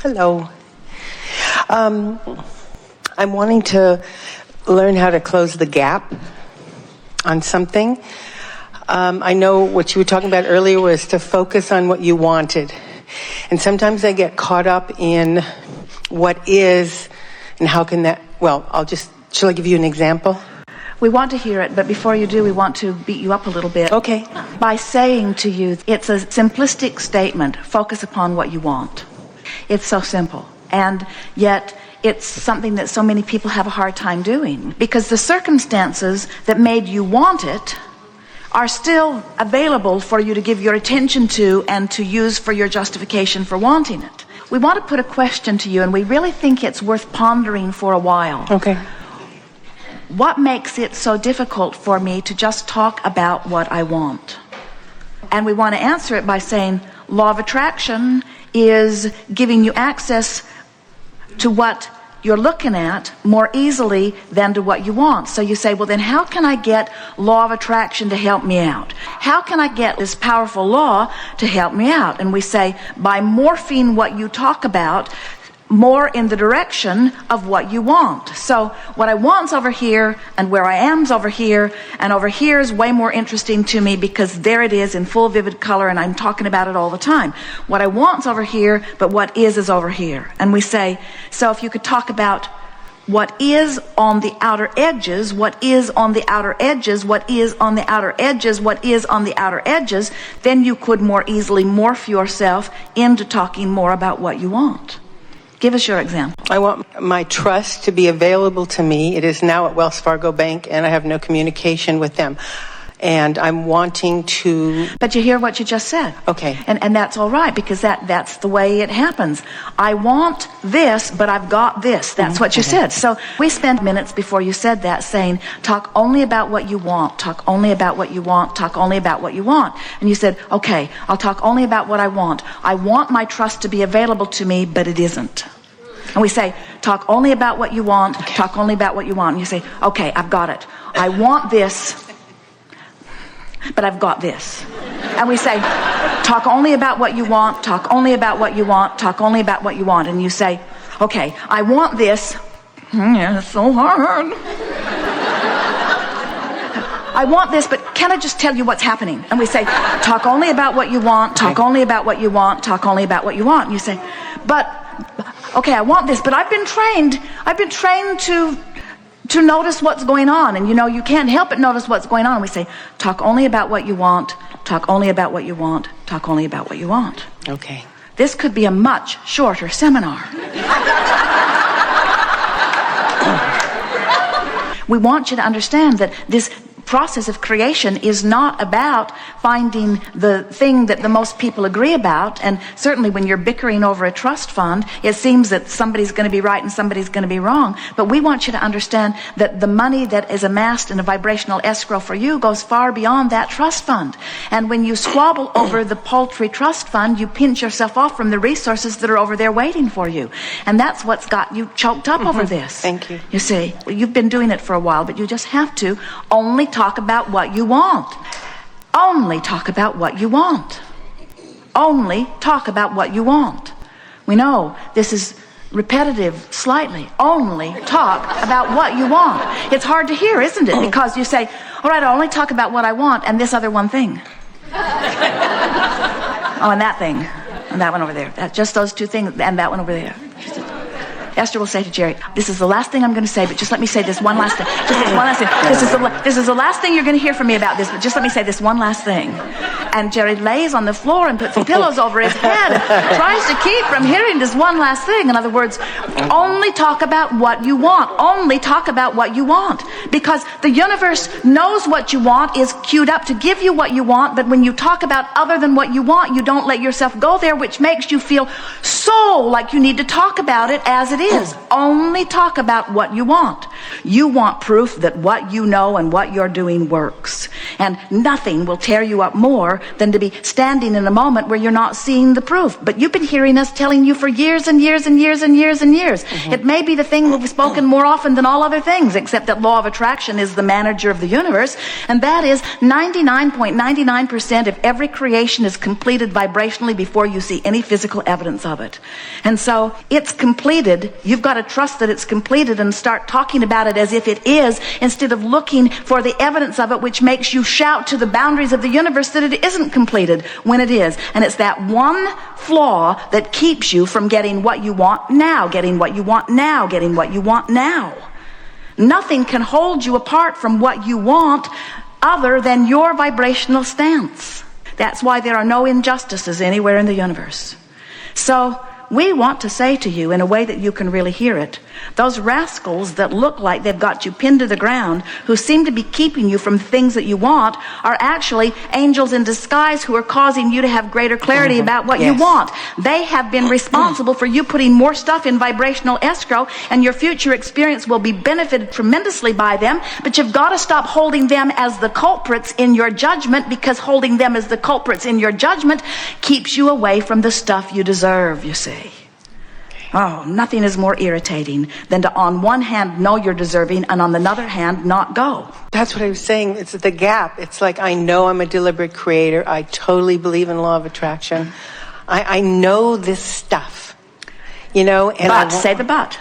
Hello. I'm wanting to learn how to close the gap on something. I know what you were talking about earlier was to focus on what you wanted. And sometimes I get caught up in what is and how can that, shall I give you an example? We want to hear it, but before you do, we want to beat you up a little bit. Okay. By saying to you, it's a simplistic statement, focus upon what you want. It's so simple. And yet, it's something that so many people have a hard time doing. Because the circumstances that made you want it are still available for you to give your attention to and to use for your justification for wanting it. We want to put a question to you, and we really think it's worth pondering for a while. Okay. What makes it so difficult for me to just talk about what I want? And we want to answer it by saying, law of attraction is giving you access to what you're looking at more easily than to what you want. So you say, well, then how can I get law of attraction to help me out? How can I get this powerful law to help me out? And we say, by morphing what you talk about more in the direction of what you want. So what I want's over here, and where I am's over here, and over here is way more interesting to me because there it is in full vivid color and I'm talking about it all the time. What I want's over here, but what is over here. And we say, so if you could talk about what is on the outer edges, what is on the outer edges, what is on the outer edges, what is on the outer edges, then you could more easily morph yourself into talking more about what you want. Give us your example. I want my trust to be available to me. It is now at Wells Fargo Bank, and I have no communication with them. And I'm wanting to... But you hear what you just said. Okay. And that's all right, because that's the way it happens. I want this, but I've got this. That's what you said. So we spent minutes before you said that saying, talk only about what you want, talk only about what you want, talk only about what you want. And you said, okay, I'll talk only about what I want. I want my trust to be available to me, but it isn't. And we say, talk only about what you want, talk only about what you want. And you say, okay, I've got it. I want this, but I've got this. And we say, talk only about what you want, talk only about what you want, talk only about what you want. And you say, okay, I want this. Yeah, it's so hard. I want this, but can I just tell you what's happening? And we say, talk only about what you want, talk only about what you want, talk only about what you want. And you say, okay, I want this, but I've been trained to notice what's going on. And you can't help but notice what's going on. And we say, talk only about what you want, talk only about what you want, talk only about what you want. Okay. This could be a much shorter seminar. We want you to understand that this process of creation is not about finding the thing that the most people agree about. And certainly when you're bickering over a trust fund, it seems that somebody's going to be right and somebody's going to be wrong. But we want you to understand that the money that is amassed in a vibrational escrow for you goes far beyond that trust fund. And when you squabble over the paltry trust fund, you pinch yourself off from the resources that are over there waiting for you. And that's what's got you choked up over this. Thank you. You see, you've been doing it for a while, but you just have to only talk about what you want. Only talk about what you want. Only talk about what you want. We know this is repetitive slightly. Only talk about what you want. It's hard to hear, isn't it? Because you say, all right, I'll only talk about what I want and this other one thing. Oh, and that thing. And that one over there. Just those two things and that one over there. Esther will say to Jerry, this is the last thing I'm going to say, but just let me say this one last thing. Just this one last thing. This is the last thing you're going to hear from me about this, but just let me say this one last thing. And Jerry lays on the floor and puts the pillows over his head and tries to keep from hearing this one last thing. In other words, only talk about what you want. Only talk about what you want. Because the universe knows what you want, is queued up to give you what you want, but when you talk about other than what you want, you don't let yourself go there, which makes you feel so like you need to talk about it as it is. Only talk about what you want. You want proof that what you know and what you're doing works. And nothing will tear you up more than to be standing in a moment where you're not seeing the proof. But you've been hearing us telling you for years and years and years and years and years. It may be the thing we've spoken more often than all other things, except that law of attraction attraction is the manager of the universe, and that is 99.99% of every creation is completed vibrationally before you see any physical evidence of it. And so it's completed. You've got to trust that it's completed and start talking about it as if it is, instead of looking for the evidence of it, which makes you shout to the boundaries of the universe that it isn't completed when it is. And it's that one flaw that keeps you from getting what you want now, getting what you want now, getting what you want now. Nothing can hold you apart from what you want other than your vibrational stance. That's why there are no injustices anywhere in the universe. So we want to say to you, in a way that you can really hear it, those rascals that look like they've got you pinned to the ground, who seem to be keeping you from things that you want, are actually angels in disguise who are causing you to have greater clarity about what you want. They have been responsible for you putting more stuff in vibrational escrow, and your future experience will be benefited tremendously by them. But you've got to stop holding them as the culprits in your judgment, because holding them as the culprits in your judgment keeps you away from the stuff you deserve, you see. Oh, nothing is more irritating than to, on one hand, know you're deserving, and on the other hand, not go. That's what I was saying. It's the gap. It's like, I know I'm a deliberate creator. I totally believe in law of attraction. I know this stuff, you know. And but, say the but.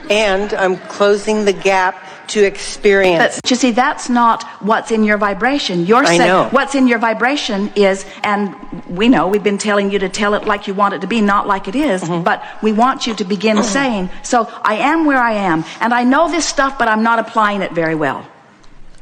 And I'm closing the gap to experience. But you see, that's not what's in your vibration. You're saying what's in your vibration is, and we know, we've been telling you to tell it like you want it to be, not like it is, but we want you to begin saying, so I am where I am, and I know this stuff, but I'm not applying it very well.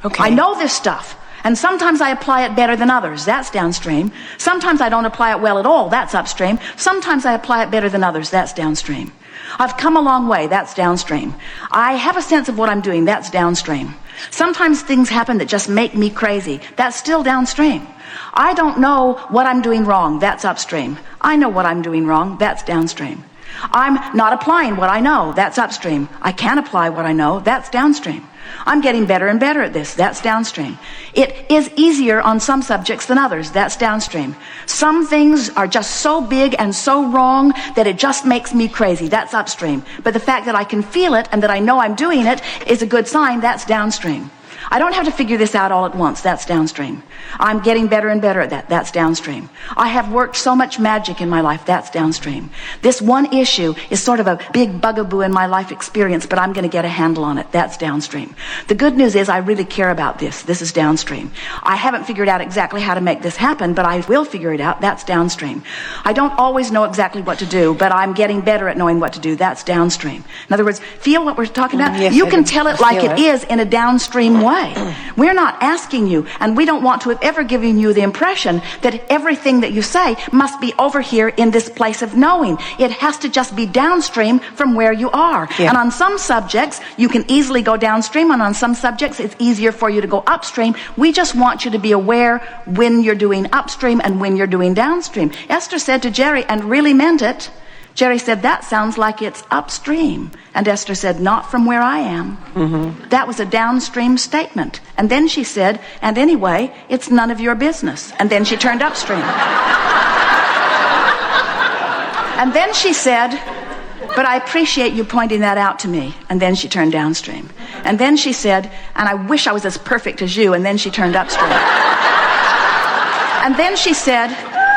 Okay. I know this stuff, and sometimes I apply it better than others. That's downstream. Sometimes I don't apply it well at all. That's upstream. Sometimes I apply it better than others. That's downstream. I've come a long way. That's downstream. I have a sense of what I'm doing. That's downstream. Sometimes things happen that just make me crazy. That's still downstream. I don't know what I'm doing wrong. That's upstream. I know what I'm doing wrong. That's downstream. I'm not applying what I know. That's upstream. I can apply what I know. That's downstream. I'm getting better and better at this. That's downstream. It is easier on some subjects than others. That's downstream. Some things are just so big and so wrong that it just makes me crazy. That's upstream. But the fact that I can feel it and that I know I'm doing it is a good sign. That's downstream. I don't have to figure this out all at once. That's downstream. I'm getting better and better at that. That's downstream. I have worked so much magic in my life. That's downstream. This one issue is sort of a big bugaboo in my life experience, but I'm going to get a handle on it. That's downstream. The good news is I really care about this. This is downstream. I haven't figured out exactly how to make this happen, but I will figure it out. That's downstream. I don't always know exactly what to do, but I'm getting better at knowing what to do. That's downstream. In other words, feel what we're talking about? Yes, you can tell it like it is in a downstream way. We're not asking you, and we don't want to have ever given you the impression that everything that you say must be over here in this place of knowing. It has to just be downstream from where you are. Yeah. And on some subjects, you can easily go downstream, and on some subjects, it's easier for you to go upstream. We just want you to be aware when you're doing upstream and when you're doing downstream. Esther said to Jerry, and really meant it, Jerry said, that sounds like it's upstream. And Esther said, not from where I am. That was a downstream statement. And then she said, and anyway, it's none of your business. And then she turned upstream. And then she said, but I appreciate you pointing that out to me. And then she turned downstream. And then she said, and I wish I was as perfect as you. And then she turned upstream. And then she said,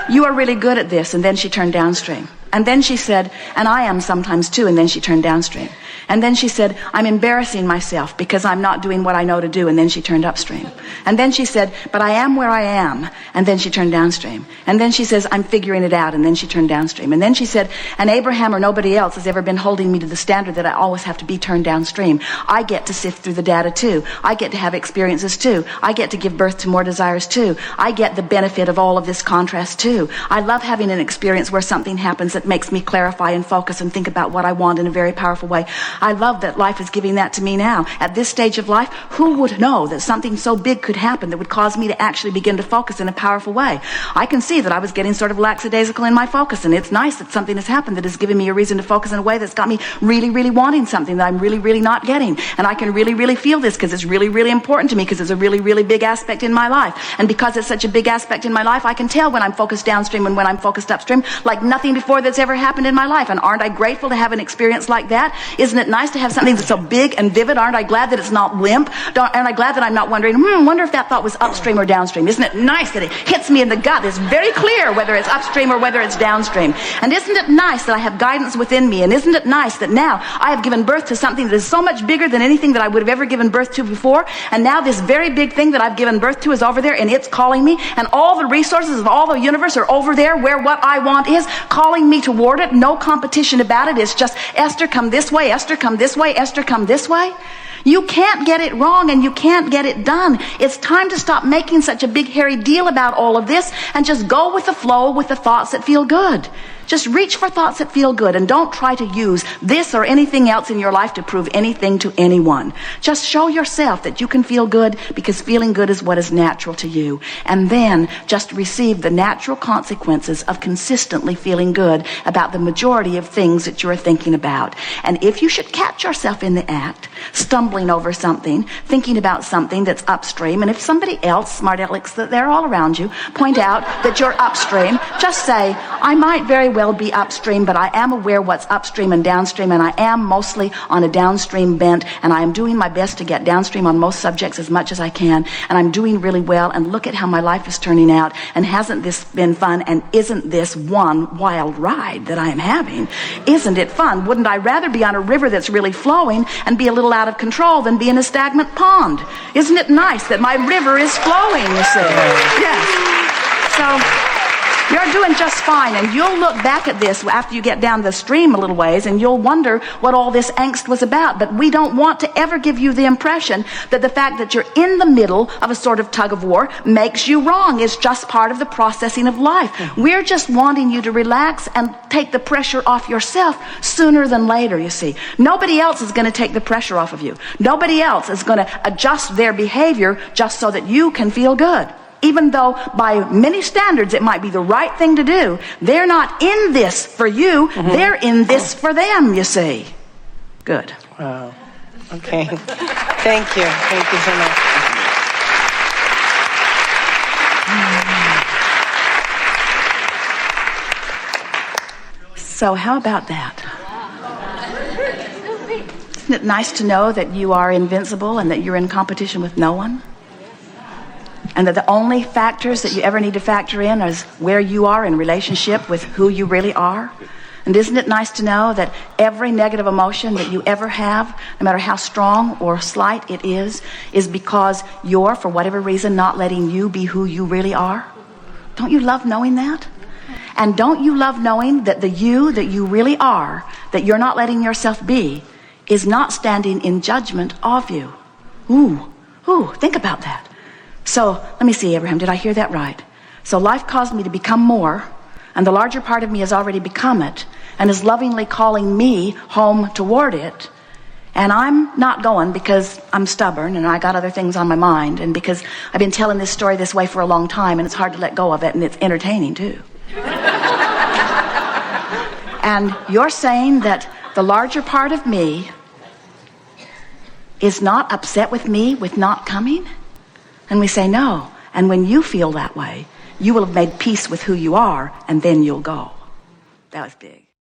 you are really good at this. And then she turned downstream. And then she said, and I am sometimes too. And then she turned downstream. And then she said, I'm embarrassing myself because I'm not doing what I know to do. And then she turned upstream. And then she said, but I am where I am. And then she turned downstream. And then she says, I'm figuring it out. And then she turned downstream. And then she said, and Abraham or nobody else has ever been holding me to the standard that I always have to be turned downstream. I get to sift through the data too. I get to have experiences too. I get to give birth to more desires too. I get the benefit of all of this contrast too. I love having an experience where something happens that makes me clarify and focus and think about what I want in a very powerful way. I love that life is giving that to me now. At this stage of life, who would know that something so big could happen that would cause me to actually begin to focus in a powerful way? I can see that I was getting sort of lackadaisical in my focus, and it's nice that something has happened that has given me a reason to focus in a way that's got me really, really wanting something that I'm really, really not getting. And I can really, really feel this because it's really, really important to me because it's a really, really big aspect in my life. And because it's such a big aspect in my life, I can tell when I'm focused downstream and when I'm focused upstream like nothing before that's ever happened in my life. And aren't I grateful to have an experience like that? Isn't Isn't it nice to have something that's so big and vivid? Aren't I glad that it's not limp? Aren't I glad that I'm not wondering, wonder if that thought was upstream or downstream? Isn't it nice that it hits me in the gut? It's very clear whether it's upstream or whether it's downstream. And isn't it nice that I have guidance within me? And isn't it nice that now I have given birth to something that is so much bigger than anything that I would have ever given birth to before? And now this very big thing that I've given birth to is over there, and it's calling me, and all the resources of all the universe are over there where what I want is, calling me toward it. No competition about it. It's just, Esther, come this way, Esther, come this way, Esther, come this way. You can't get it wrong, and you can't get it done. It's time to stop making such a big hairy deal about all of this and just go with the flow with the thoughts that feel good. Just reach for thoughts that feel good, and don't try to use this or anything else in your life to prove anything to anyone. Just show yourself that you can feel good, because feeling good is what is natural to you. And then just receive the natural consequences of consistently feeling good about the majority of things that you're thinking about. And if you should catch yourself in the act, stumbling over something, thinking about something that's upstream, and if somebody else, smart alecks that they're all around you, point out that you're upstream, just say, I might very well be upstream, but I am aware what's upstream and downstream, and I am mostly on a downstream bent, and I am doing my best to get downstream on most subjects as much as I can, and I'm doing really well, and look at how my life is turning out, and hasn't this been fun, and isn't this one wild ride that I am having? Isn't it fun? Wouldn't I rather be on a river that's really flowing and be a little out of control than be in a stagnant pond? Isn't it nice that my river is flowing, you see? Yes. So you're doing just fine, and you'll look back at this after you get down the stream a little ways, and you'll wonder what all this angst was about. But we don't want to ever give you the impression that the fact that you're in the middle of a sort of tug of war makes you wrong. It's just part of the processing of life. We're just wanting you to relax and take the pressure off yourself sooner than later, you see. Nobody else is going to take the pressure off of you. Nobody else is going to adjust their behavior just so that you can feel good. Even though by many standards it might be the right thing to do, they're not in this for you. They're in this for them, you see. Good. Wow. Okay. Thank you. Thank you so much. So how about that? Isn't it nice to know that you are invincible and that you're in competition with no one? And that the only factors that you ever need to factor in is where you are in relationship with who you really are. And isn't it nice to know that every negative emotion that you ever have, no matter how strong or slight it is because you're, for whatever reason, not letting you be who you really are? Don't you love knowing that? And don't you love knowing that the you that you really are, that you're not letting yourself be, is not standing in judgment of you? Ooh, think about that. So, let me see, Abraham, did I hear that right? So life caused me to become more, and the larger part of me has already become it, and is lovingly calling me home toward it. And I'm not going because I'm stubborn, and I got other things on my mind, and because I've been telling this story this way for a long time, and it's hard to let go of it, and it's entertaining too. And you're saying that the larger part of me is not upset with me with not coming? And we say no. And when you feel that way, you will have made peace with who you are, and then you'll go. That was big.